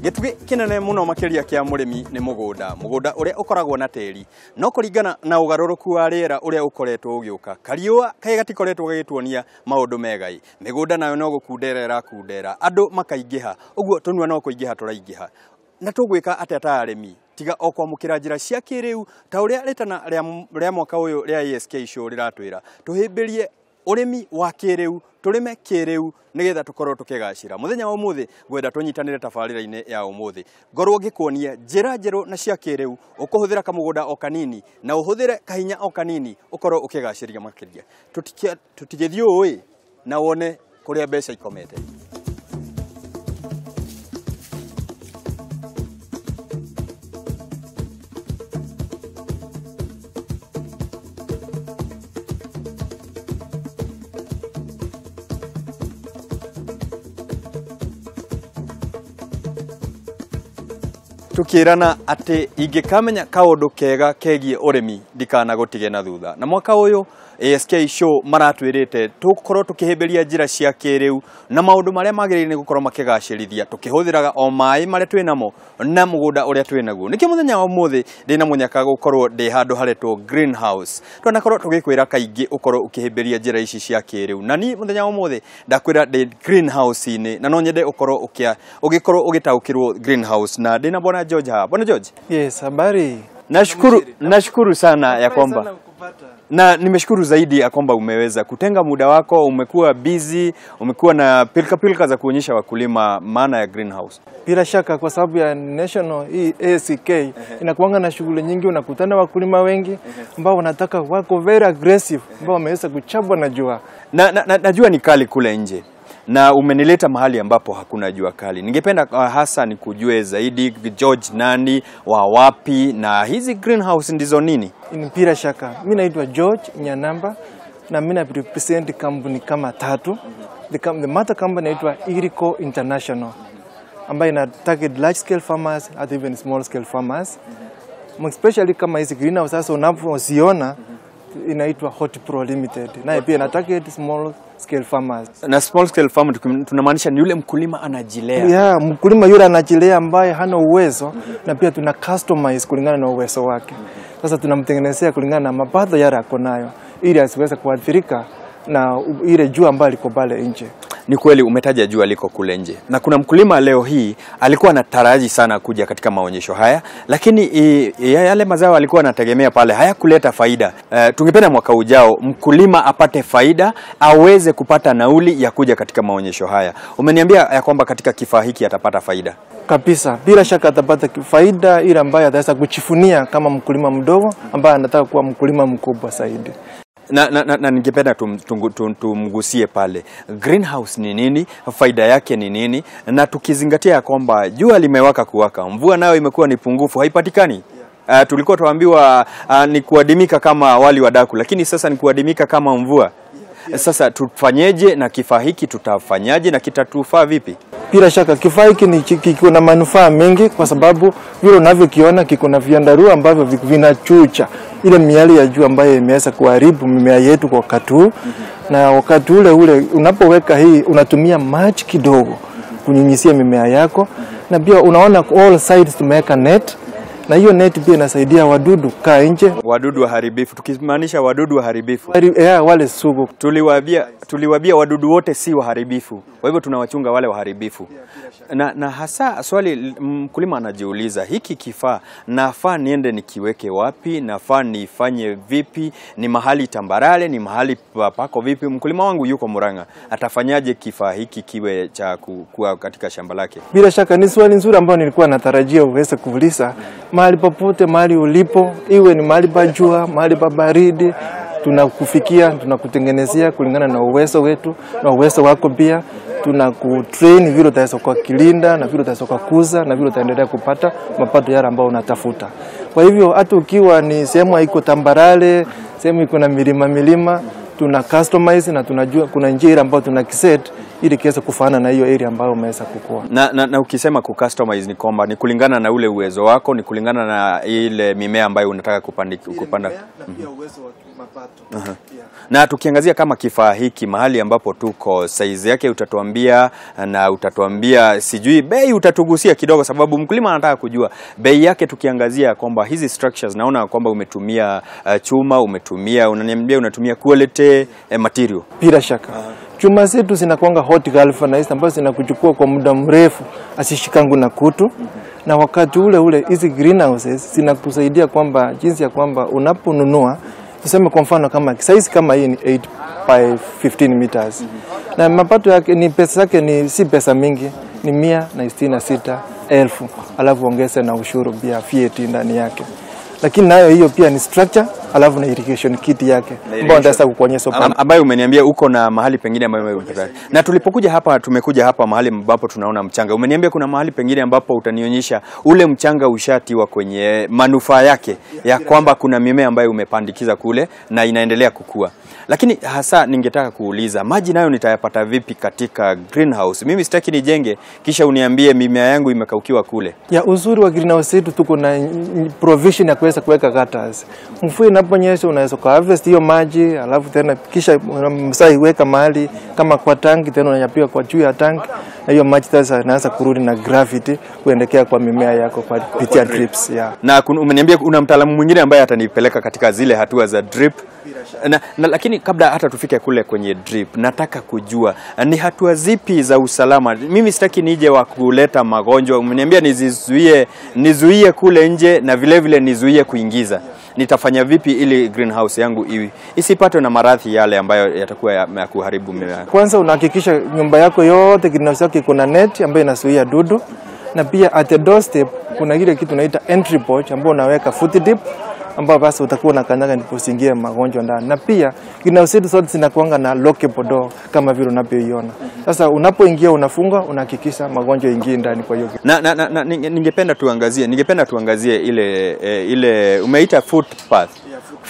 Gĩtugĩ kĩnene mũno makĩria kĩa mũrĩmi nĩ mũgũnda ũrĩa ũkoragwo na tĩri no kũringana na ũgarũrũku wa rĩera ũrĩa ũkoretwo ũgĩũka kariũa kaĩ gatikoretwo gagĩtuonia maũndũ mega mĩgũnda nayo no gũkundera andũ makaingĩha ũguo tũnua no kũingĩha tũraingĩha na tũgwĩka atĩa ta arĩmi tiga o kwamũkĩra njĩra cia kĩrĩu ta ũrĩa rĩtana rĩa mwaka ũyũ rĩa ESK show rĩratwĩra tũhĩmbĩrie ũrĩmi wa kĩrĩu tũrĩme kĩrĩu nĩgetha tũkorwo tũkĩgacĩra muthenya wa ũmũthĩ gwenda tũnyitanĩre tabarĩra-inĩ ya ũmũthĩ ngorwo ngĩkuonia njĩra njerũ na cia kĩrĩu ũkũhũthĩra kamũgũnda o kanini na ũhũthĩre kahinya o kanini ũkorwo ũkĩgacĩria makĩria tũtigĩthiĩ ũĩ na wone kũrĩa mbeca ikomete. Tukirana ati ingĩkamenya kaũndũ kega kegie ũrĩmi ndikanagũtige na thutha na mwaka ũyũ ASK show maratwĩrĩte tũkorwo tũkĩhĩmbĩria njĩra cia kĩrĩu na maũndũ marĩa magĩrĩire nĩ gũkorwo makĩgacĩrithia tũkĩhũthĩraga o maĩ marĩa twĩnamo na mũgũnda ũrĩa twĩnaguo nĩkĩo mũthenya wa ũmũthĩ ndĩna mũnyaka gũkorwo ndĩ handũ haretwo greenhouse twanakorwo tũgĩkwĩra kaingĩ ũkorwo ũkĩhĩmbĩria njĩra ici cia kĩrĩu na ni mũthenya wa ũmũthĩ ndakwĩra ndĩ greenhouse-inĩ na no nyende ũkorwo ũgĩkorwo ũgĩtaũkĩrwo greenhouse na ndĩna bwana George hapa. Bwana George? Yes, habari. Nashukuru sana ya kwamba na nimeshukuru zaidi ya kwamba umeweza kutenga muda wako, umekuwa busy, umekuwa na pilka za kuonyesha wakulima maana ya greenhouse. Bila shaka kwa sababu ya national ASK inakuanga na shughuli nyingi, unakutana wakulima wengi ambao wanataka wako very aggressive, ambao wameweza kuchapwa na jua. Na jua ni kali kule nje. Na umenileta mahali ambapo hakuna jua kali. Ningependa hasa nikujue zaidi George nani, wa wapi na hizi greenhouse ndizo nini? Bila shaka. Mimi naitwa George Nyanamba na mimi represent company kama 3. The mother company inaitwa Iriko International ambayo ina target large scale farmers and even small scale farmers. Especially kama hizi greenhouse sasa unapoziona inaitwa Hot Pro Limited. Na pia ina target small scale farmers. Na small scale farmer tunamaanisha ni yule mkulima anajilea. Yeah, mkulima yule anajilea ambaye hana uwezo na pia tuna customize kulingana na uwezo wake. Sasa tunamtengenezea kulingana na mapato yale yako nayo ili asiweze kuathirika na ile jua ambayo liko pale nje. Ni kweli umetaja jua liko kule nje. Na kuna mkulima leo hii alikuwa anataraji sana kuja katika maonyesho haya, lakini yale mazao alikuwa anategemea pale hayakuleta faida. Tungependa mwaka ujao mkulima apate faida, aweze kupata nauli ya kuja katika maonyesho haya. Umeniambia ya kwamba katika kifaa hiki atapata faida. Kabisa, bila shaka atapata faida ile ambayo ataweza kujifunia kama mkulima mdogo ambaye anataka kuwa mkulima mkubwa zaidi. Na ningependa tumgusie pale greenhouse ni nini, faida yake ni nini, na tukizingatia kwamba jua limewaka kuwaka, mvua nayo imekuwa ni pungufu, haipatikani. Tulikuwa tuambiwa ni kuadimika kama wali wa daku, lakini sasa ni kuadimika kama mvua. Sasa tufanyeje na kifaa hiki tutafanyaje na kitatufaa vipi? Bila shaka kifaa hiki kiko na manufaa mengi kwa sababu vile unavyokiona kiko na vyandarua ambavyo vinachucha ile miale ya jua ambayo imeweza kuharibu mimea yetu kwa wakati huu. Na wakati ule unapoweka hii unatumia maji kidogo kunyunyizia mimea yako na pia unaona all sides tumeweka net. Na hiyo net pia inasaidia wadudu kaa nje. Wadudu waharibifu, tukimaanisha wadudu waharibifu. Wale sugu. Tuliwaambia wadudu wote si waharibifu. Kwa hivyo tunawachunga wale waharibifu. Na hasa swali mkulima anajiuliza, hiki kifaa nafaa niende nikiweke wapi? Nafaa nifanye vipi? Ni mahali tambarare, ni mahali pako vipi? Mkulima wangu yuko Murang'a. Atafanyaje kifaa hiki kiwe cha kuwa katika shamba lake? Bila shaka ni swali nzuri ambalo nilikuwa natarajia uweze kuuliza. Mahali popote, mahali ulipo, iwe ni mahali pa jua, mahali pa baridi, tunakufikia, tunakutengenezea kulingana na uwezo wetu na uwezo wako pia. Tunakutrain vile utaweza kukilinda na vile utaweza kukuza na vile utaendelea kupata mapato yale ambayo unatafuta. Kwa hivyo hata ukiwa ni sehemu haiko tambarare, sehemu iko na milima, tuna customize na tunajua kuna njia ambayo tunakiset ili kiweze kufanana na hiyo area ambayo umeweza kukua. Na ukisema kucustomize ni kwamba ni kulingana na ule uwezo wako, ni kulingana na ile mimea ambayo unataka kupanda. Na pia uwezo wa mapato. Na tukiangazia kama kifaa hiki mahali ambapo tuko, size yake utatuambia, na utatuambia sijui bei utatugusia kidogo, sababu mkulima anataka kujua bei yake. Tukiangazia kwamba hizi structures, naona kwamba umetumia chuma, unaniambia unatumia quality material. Bila shaka. Chuma zetu zinakuanga hot galvanized ambazo zinakuchukua kwa muda mrefu asishikangu na kutu. Na wakati ule hizi greenhouses zinakusaidia kwamba jinsi ya kwamba unaponunua, tuseme kwa mfano kama size kama hii ni 8 by 15 meters. Na mapato yake ni pesa yake ni si pesa mingi, ni 166,000, alafu ongeza na ushuru pia VAT ndani yake. Lakini nayo hiyo pia ni structure, alafu na irrigation kit yake ambayo ndasa kukuonyesha ambayo umeniambia uko na mahali pengine ambayo na tulipokuja hapa, tumekuja hapa mahali ambapo tunaona mchanga. Umeniambia kuna mahali pengine ambapo utanionyesha ule mchanga ushatiwa kwenye manufaa yake ya kwamba kuna mimea ambayo umepandikiza kule na inaendelea kukua. Lakini hasa ningetaka kuuliza, maji nayo nitayapata vipi katika greenhouse? Mimi sitaki nijenge kisha uniambie mimea yangu imekaukiwa kule. Ya uzuri wa greenhouse yetu tuko na provision ya kuweza kuweka gutters. Mvua inaponyesha unaweza harvest hiyo maji, alafu tena kisha msaiweka mahali kama kwa tanki, tena unanyapia kwa juu ya tanki, na hiyo maji sasa inaanza kurudi na gravity kuelekea kwa mimea yako kwa kupitia drips. Na umeniambia una mtaalamu mwingine ambaye atanipeleka katika zile hatua za drip. Lakini kabla hata tufike kule kwenye drip, nataka kujua ni hatua zipi za usalama. Mimi sitaki nije wa kuleta magonjwa. Umeniambia nizuie kule nje na vile vile nizuie kuingiza. Nitafanya vipi ili greenhouse yangu isipatwe na maradhi yale ambayo yatakuwa ya kuharibu mimea? Kwanza unahakikisha nyumba yako yote, greenhouse yako iko na net ambayo inazuia dudu, na pia at the doorstep kuna ile kitu tunaita entry porch ambayo unaweka foot dip ambao basi utakuwa na kanyaga ndipo usiingie magonjwa ndani. Na pia greenhouse zetu zote zinakuanga na lockable door kama vile unavyoiona. Sasa unapoingia unafunga, unahakikisha magonjwa ingie ndani kwa hiyo. Ningependa tuangazie ile umeita footpath.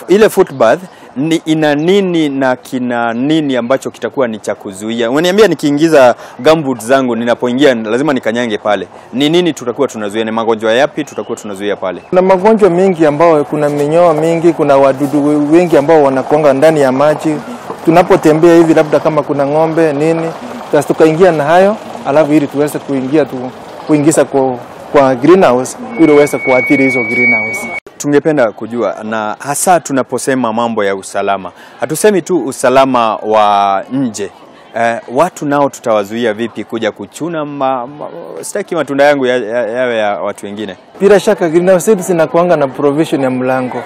Ile footpath ni ina nini na kina nini ambacho kitakuwa ni cha kuzuia? Unaniambia nikiingiza gumboots zangu ninapoingia lazima nikanyange pale. Ni nini tutakuwa tunazuia? Ni magonjwa yapi tutakuwa tunazuia pale? Kuna magonjwa mengi ambao kuna minyoo mingi, kuna wadudu wengi ambao wanakuanga ndani ya maji. Tunapotembea hivi labda kama kuna ng'ombe nini, sasa tukaingia na hayo, alafu ili tuweze kuingiza kwa greenhouse ili uweze kuathiri hizo greenhouse. Tungependa kujua, na hasa tunaposema mambo ya usalama, hatusemi tu usalama wa nje. Watu nao tutawazuia vipi kuja kuchuna sitaki matunda yangu yawe ya watu wengine? Bila shaka greenhouse zetu zinakuanga na provision ya mlango.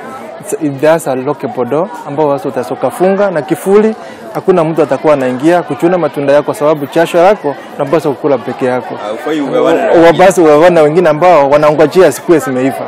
It does a lockable door ambao watu utasoka funga na kifuli, hakuna mtu atakuwa anaingia kuchuna matunda yako, sababu chasho yako unapaswa kukula peke yako. Basi uwaona wengine ambao wanaongojea siku zimeiva.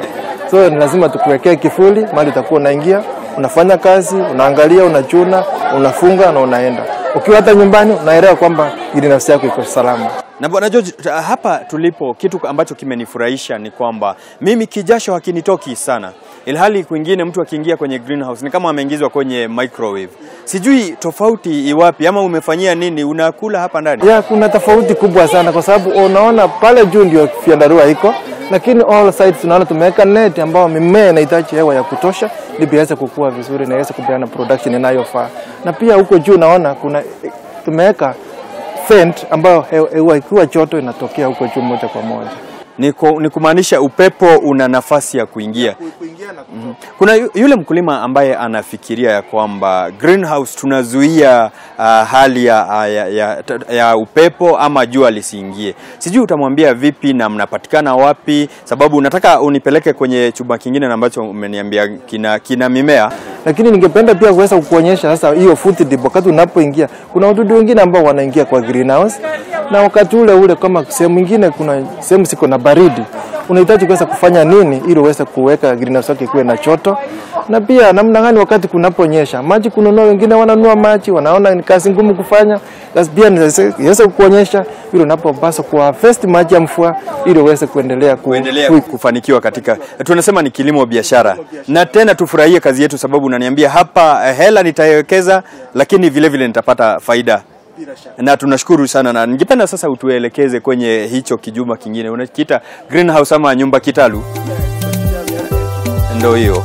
So ni lazima tukuwekee kifuli mahali utakuwa unaingia, unafanya kazi, unaangalia, unachuna, unafunga na unaenda. Ukiwa hata nyumbani unaelewa kwamba greenhouse yako iko salama. Na Bwana George, hapa tulipo kitu ambacho kimenifurahisha ni kwamba mimi kijasho hakinitoki sana. Ilhali kwingine mtu akiingia kwenye greenhouse ni kama ameingizwa kwenye microwave. Sijui tofauti iwapi ama umefanyia nini unakula hapa ndani? Ya, kuna tofauti kubwa sana kwa sababu unaona pale juu ndio vyandarua iko, lakini all sides tunaona tumeweka net ambao mimea inahitaji hewa ya kutosha ili iweze kukua vizuri na iweze kupeana production inayofaa. Na pia huko juu naona kuna tumeweka vent ambao hewa ikiwa joto inatokea huko juu moja kwa moja. Ni kumaanisha upepo una nafasi ya kuingia. Kuna yule mkulima ambaye anafikiria ya kwamba greenhouse tunazuia hali ya upepo ama jua lisiingie. Sijui utamwambia vipi na mnapatikana wapi, sababu nataka unipeleke kwenye chumba kingine ambacho umeniambia kina mimea. Lakini ningependa pia kuweza kukuonyesha sasa hiyo foot dip wakati unapoingia. Kuna wadudu wengine ambao wanaingia kwa greenhouse, na wakati ule kama sehemu nyingine kuna sehemu siko na baridi, unahitaji kuweza kufanya nini ili uweze kuweka greenhouse yako iwe na joto. Na pia namna gani wakati kunaponyesha maji, kununua wengine wananunua maji wanaona ni kazi ngumu kufanya, lazima pia niweze kukuonyesha ili unapopaswa kuharvest maji ya mvua ili uweze kuendelea kufanikiwa katika tunasema ni kilimo biashara. Na tena tufurahie kazi yetu, sababu unaniambia hapa hela nitaiwekeza lakini vile vile nitapata faida. Na tunashukuru sana, na ningependa sasa utuelekeze kwenye hicho kijumba kingine unakiita greenhouse ama nyumba kitalu. Ndio hiyo.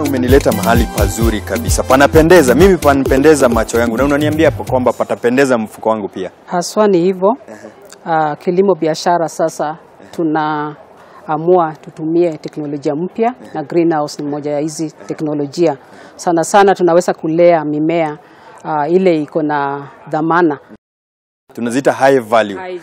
umenileta mahali pazuri kabisa. Panapendeza, mimi panapendeza macho yangu. Na unaniambia kwamba patapendeza mfuko wangu pia. Haswa ni hivyo. Kilimo biashara sasa tunaamua tutumie teknolojia mpya na greenhouse ni moja ya hizi teknolojia. Sana sana tunaweza kulea mimea ile iko na dhamana. Tunazita high value.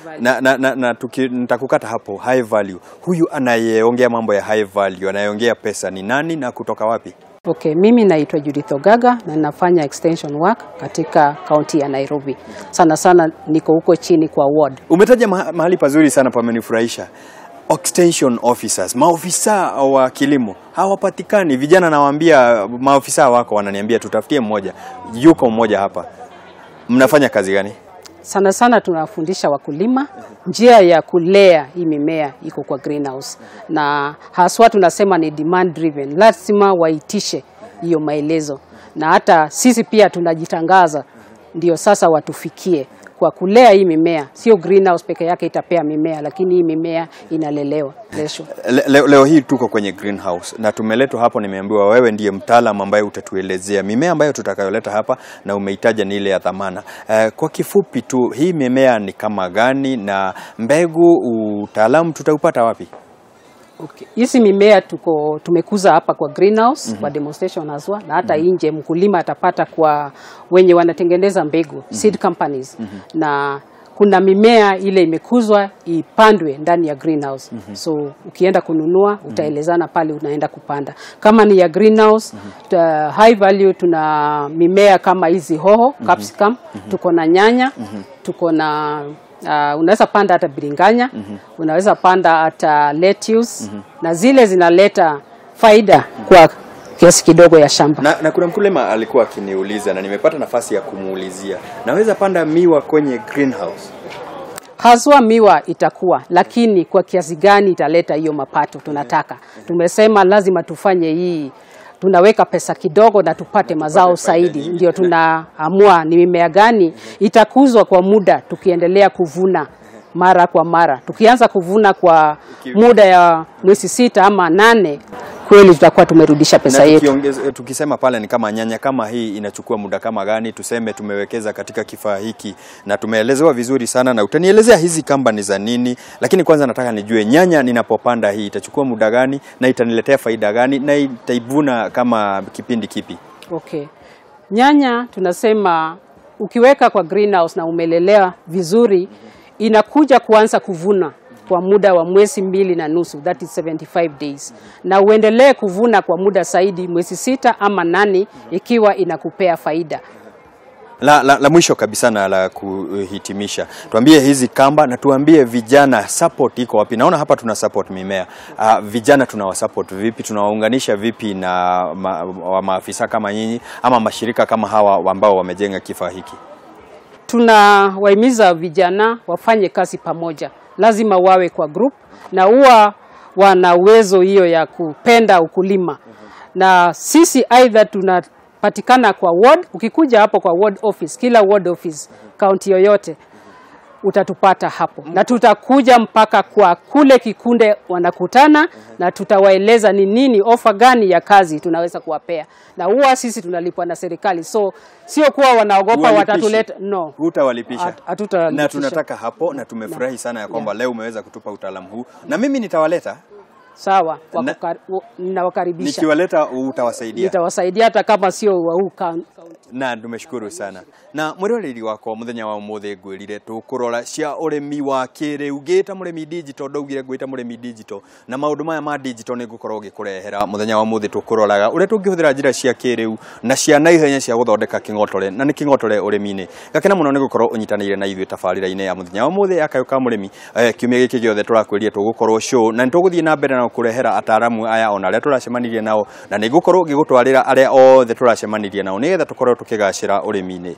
Nitakukata hapo, high value. Huyu anayeongea mambo ya high value, anayeongea pesa ni nani na kutoka wapi? Okay, mimi naitwa Judith Ogaga na nafanya extension work katika kaunti ya Nairobi. Sana sana niko huko chini kwa ward. Umetaja mahali pazuri sana, pamenifurahisha. Extension officers, maofisa wa kilimo hawapatikani. Vijana nawaambia, maofisa wako wananiambia tutafutie mmoja. Yuko mmoja hapa. Mnafanya kazi gani? Sana sana tunafundisha wakulima njia ya kulea hii mimea iko kwa greenhouse, na haswa tunasema ni demand driven. Lazima waitishe hiyo maelezo, na hata sisi pia tunajitangaza ndio sasa watufikie kwa kulea hii mimea. Sio greenhouse peke yake itapea mimea, lakini hii mimea inalelewa lesho. Leo hii tuko kwenye greenhouse na tumeletwa hapo. Nimeambiwa wewe ndiye mtaalamu ambaye utatuelezea mimea ambayo tutakayoleta hapa, na umeitaja ni ile ya dhamana. Kwa kifupi tu, hii mimea ni kama gani na mbegu utaalamu tutaupata wapi? Okay. Hizi mimea tumekuza hapa kwa greenhouse kwa demonstration haswa, na hata nje mkulima atapata kwa wenye wanatengeneza mbegu, seed companies. Na kuna mimea ile imekuzwa ipandwe ndani ya greenhouse. So ukienda kununua utaelezana pale unaenda kupanda. Kama ni ya greenhouse, high value tuna mimea kama hizi hoho, capsicum, tuko na nyanya, tuko na unaweza panda hata biringanya, unaweza panda hata lettuce, na zile zinaleta faida kwa kiasi kidogo ya shamba. Na kuna mkulima alikuwa akiniuliza na nimepata nafasi ya kumuulizia, naweza panda miwa kwenye greenhouse? Haswa miwa itakuwa, lakini kwa kiasi gani italeta hiyo mapato tunataka. Tumesema lazima tufanye hii, tunaweka pesa kidogo na tupate mazao zaidi. Ndio tunaamua ni mimea gani itakuzwa kwa muda, tukiendelea kuvuna mara kwa mara. Tukianza kuvuna kwa muda ya mwezi 6 ama 8, kweli tutakuwa tumerudisha pesa yetu. Tukisema pale ni kama nyanya kama hii inachukua muda kama gani? Tuseme tumewekeza katika kifaa hiki na tumeelezewa vizuri sana, na utanielezea hizi kamba ni za nini, lakini kwanza nataka nijue nyanya ninapopanda hii itachukua muda gani na itaniletea faida gani na itaivuna kama kipindi kipi? Okay. Nyanya tunasema ukiweka kwa greenhouse na umelelea vizuri, inakuja kuanza kuvuna kwa muda wa mwezi 2.5, that is 75 days. Na uendelee kuvuna kwa muda zaidi mwezi 6 ama 8 ikiwa inakupea faida. La mwisho kabisa na la kuhitimisha, tuambie hizi kamba na tuambie vijana support iko wapi? Naona hapa tuna support mimea. Vijana tunawasupport vipi? Tunawaunganisha vipi na maafisa kama nyinyi ama mashirika kama hawa ambao wamejenga kifaa hiki? Tunawahimiza vijana wafanye kazi pamoja. Lazima wawe kwa group na huwa wana uwezo hiyo ya kupenda ukulima. Na sisi aidha tunapatikana kwa ward. Ukikuja hapo kwa ward office, kila ward office county yoyote utatupata hapo. Na tutakuja mpaka kwa kule kikunde wanakutana, na tutawaeleza ni nini offer gani ya kazi tunaweza kuwapea. Na huwa sisi tunalipwa na serikali. So sio kuwa wanaogopa watatuleta, no. Hutawalipisha. Hatutalipisha. Na tunataka hapo, na tumefurahi sana ya kwamba leo umeweza kutupa utaalamu huu. Na mimi nitawaleta. Sawa, ninawakaribisha. Nikiwaleta utawasaidia? Nitawasaidia hata kama sio wa huu county. Na tumeshukuru sana. Na mwiroreri wako muthenya wa muthe ngwirire tukurora cia urimi wa kiriu gita murimi digital, ndaugire gwita murimi digital, na maundu maya ma digital ni gukorwo gikurehera muthenya wa muthe tukuroraga uria tungihuthira njira cia kiriu na cia naihenya cia guthondeka kingotore, na ni kingotore urimi-ini. Gakena muno ni gukorwo unyitanire na ithuĩ tabarĩra-inĩ ya muthenya wa muthe ya Kayu Ka Murimi. Kiumia gĩkĩ gĩothe tũrakwiria tugukorwo show na nĩtũgũthiĩ na mbere na kurehera ataramu aya ona arĩa tũracemanirie nao, na nĩ gukorwo ngĩgũtwarĩra arĩa othe tũracemanirie nao nĩgetha tũkorwo tukigacĩra urimi-ini.